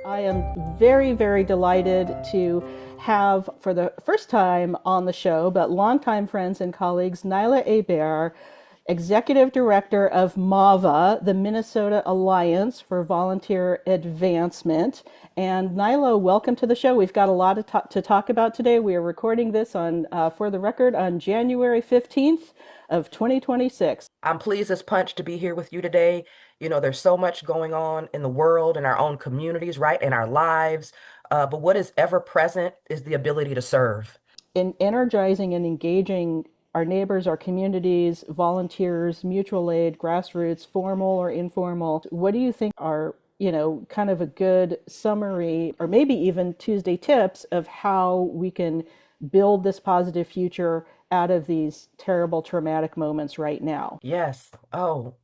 I am very, very delighted to have, for the first time on the show, but longtime friends and colleagues, Niila Hebert, Executive Director of MAVA, the Minnesota Alliance for Volunteer Advancement. And Niila, welcome to the show. We've got a lot to talk about today. We are recording this on, for the record, on January 15th of 2026. I'm pleased as punch to be here with you today. There's so much going on in the world, in our own communities, right, in our lives. But what is ever present is the ability to serve. In energizing and engaging our neighbors, our communities, volunteers, mutual aid, grassroots, formal or informal, what do you think are, kind of a good summary or maybe even Tuesday tips of how we can build this positive future out of these terrible traumatic moments right now? Yes. Oh,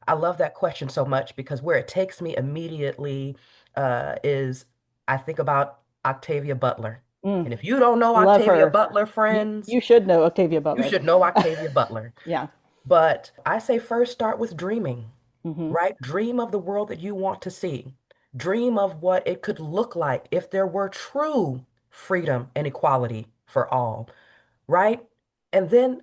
I love that question so much because where it takes me immediately is I think about Octavia Butler. Mm, And if you don't know love Octavia her. Butler, You, friends, you should know Octavia you Butler. should know Octavia Butler. Yeah. But I say first start with dreaming, Hmm. right? Dream of the world that you want to see. Dream of what it could look like if there were true freedom and equality for all, right? And then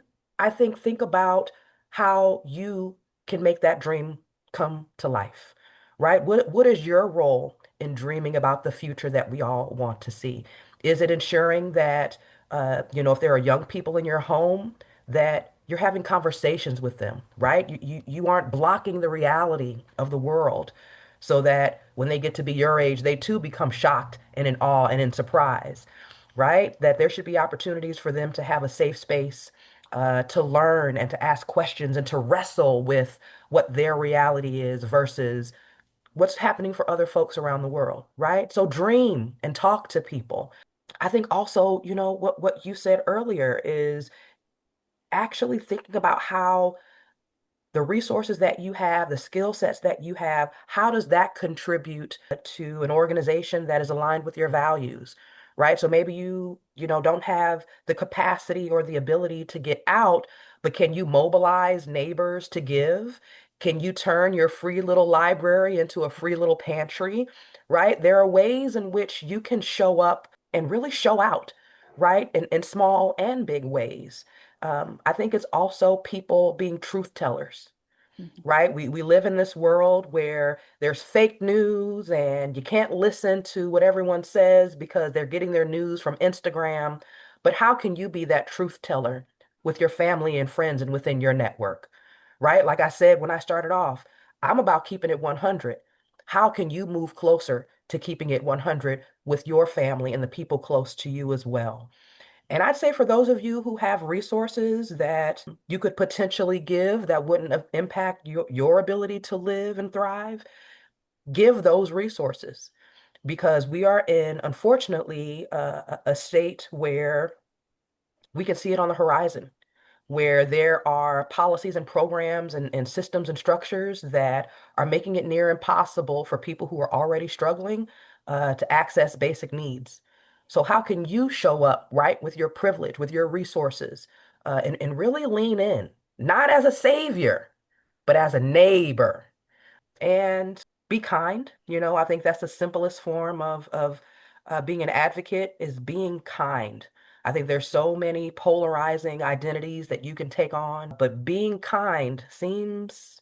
think about how you can make that dream come to life, right? What is your role in dreaming about the future that we all want to see? Is it ensuring that, if there are young people in your home, that you're having conversations with them, right? You aren't blocking the reality of the world so that when they get to be your age, they too become shocked and in awe and in surprise, right? That there should be opportunities for them to have a safe space to learn and to ask questions and to wrestle with what their reality is versus what's happening for other folks around the world, right? So dream and talk to people. I think also, what you said earlier is actually thinking about how the resources that you have, the skill sets that you have, how does that contribute to an organization that is aligned with your values, right? So maybe you don't have the capacity or the ability to get out, but can you mobilize neighbors to give? Can you turn your free little library into a free little pantry, right? There are ways in which you can show up and really show out, right? In small and big ways. I think it's also people being truth tellers, right? We live in this world where there's fake news and you can't listen to what everyone says because they're getting their news from Instagram. But how can you be that truth teller with your family and friends and within your network, right? Like I said when I started off, I'm about keeping it 100. How can you move closer to keeping it 100 with your family and the people close to you as well? And I'd say for those of you who have resources that you could potentially give that wouldn't impact your ability to live and thrive, give those resources because we are in, unfortunately, a state where we can see it on the horizon, where there are policies and programs and systems and structures that are making it near impossible for people who are already struggling to access basic needs. So how can you show up, right, with your privilege, with your resources, and really lean in, not as a savior, but as a neighbor, and be kind. I think that's the simplest form of being an advocate is being kind. I think there's so many polarizing identities that you can take on, but being kind seems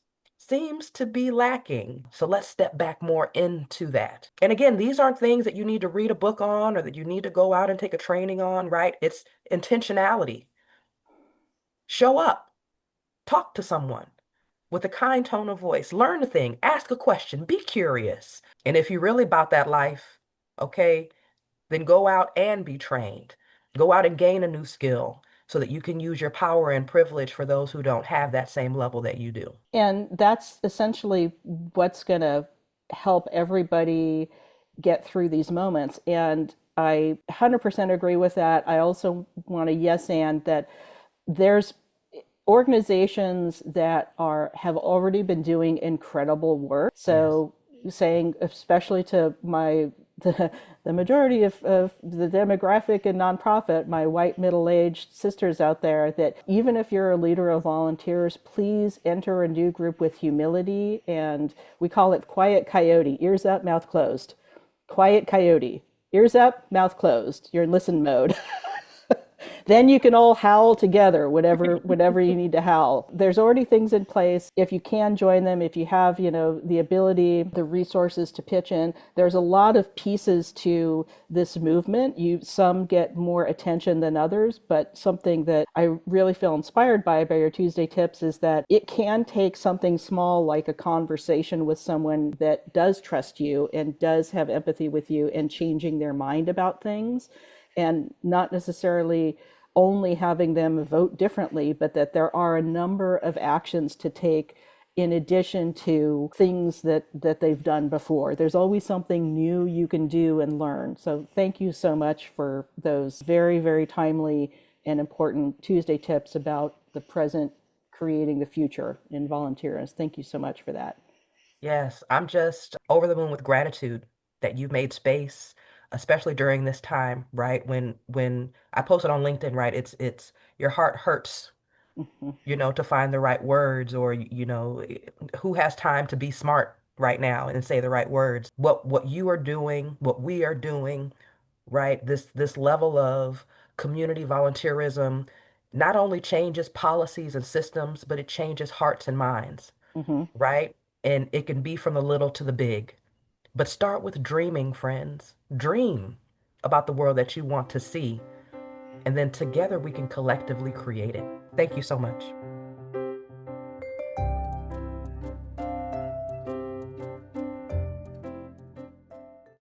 to be lacking. So let's step back more into that. And again, these aren't things that you need to read a book on or that you need to go out and take a training on, right? It's intentionality. Show up, talk to someone with a kind tone of voice. Learn a thing, ask a question, be curious. And if you're really about that life, okay, then go out and be trained. Go out and gain a new skill so that you can use your power and privilege for those who don't have that same level that you do. And that's essentially what's going to help everybody get through these moments. And I 100% agree with that. I also want to yes and that there's organizations that are have already been doing incredible work. Yes. So saying especially to the majority of the demographic and nonprofit, my white middle-aged sisters out there, that even if you're a leader of volunteers, please enter a new group with humility, and we call it quiet coyote, ears up, mouth closed. quiet coyote, ears up, mouth closed. You're in listen mode. Then you can all howl together, whatever you need to howl. There's already things in place. If you can join them, if you have, the ability, the resources to pitch in, there's a lot of pieces to this movement. Some get more attention than others, but something that I really feel inspired by your Tuesday tips is that it can take something small like a conversation with someone that does trust you and does have empathy with you and changing their mind about things, and not necessarily only having them vote differently, but that there are a number of actions to take in addition to things that they've done before. There's always something new you can do and learn. So thank you so much for those very, very timely and important Tuesday tips about the present creating the future in volunteers. Thank you so much for that. Yes, I'm just over the moon with gratitude that you've made space, especially during this time, right? When I posted on LinkedIn, right? It's your heart hurts, Mhm. to find the right words, or who has time to be smart right now and say the right words. What you are doing, what we are doing, right? This level of community volunteerism not only changes policies and systems, but it changes hearts and minds, Mhm. right? And it can be from the little to the big. But start with dreaming, friends. Dream about the world that you want to see, and then together we can collectively create it. Thank you so much.